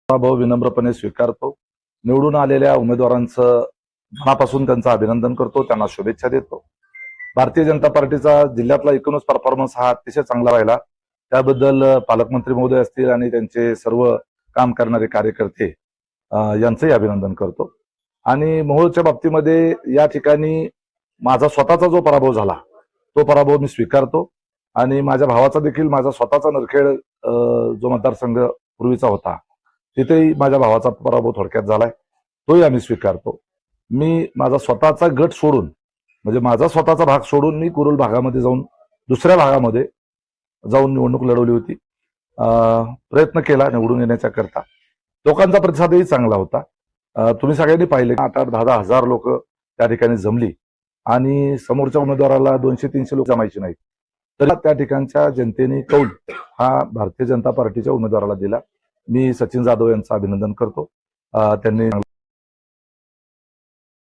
पराभव विनम्रपणे स्वीकारतो. निवडून आलेल्या उमेदवारांचं मनापासून त्यांचं अभिनंदन करतो, त्यांना शुभेच्छा देतो. भारतीय जनता पार्टीचा जिल्ह्यातला एकूणच परफॉर्मन्स हा अतिशय चांगला राहिला, त्याबद्दल पालकमंत्री महोदय असतील आणि त्यांचे सर्व काम करणारे कार्यकर्ते यांचंही अभिनंदन करतो. आणि मोहोळच्या बाबतीमध्ये या ठिकाणी माझा स्वतःचा जो पराभव झाला तो पराभव मी स्वीकारतो आणि माझ्या भावाचा देखील माझा स्वतःचा नरखेड जो मतदारसंघ पूर्वीचा होता तिथेही माझ्या भावाचा पराभव थोडक्यात झालाय, तोही आम्ही स्वीकारतो. मी माझा स्वतःचा गट सोडून म्हणजे माझा स्वतःचा भाग सोडून मी कुरुल भागामध्ये जाऊन दुसऱ्या भागामध्ये जाऊन निवडणूक लढवली होती. प्रयत्न केला निवडून येण्याच्या करता. लोकांचा प्रतिसादही चांगला होता. तुम्ही सगळ्यांनी पाहिले 8-10 हजार लोक त्या ठिकाणी जमली आणि समोरच्या उमेदवाराला 200-300 लोक जमायचे नाहीत, तरी त्या ठिकाणच्या जनतेने कौल हा भारतीय जनता पार्टीच्या उमेदवाराला दिला. मी सचिन जाधव यांचं अभिनंदन करतो. त्यांनी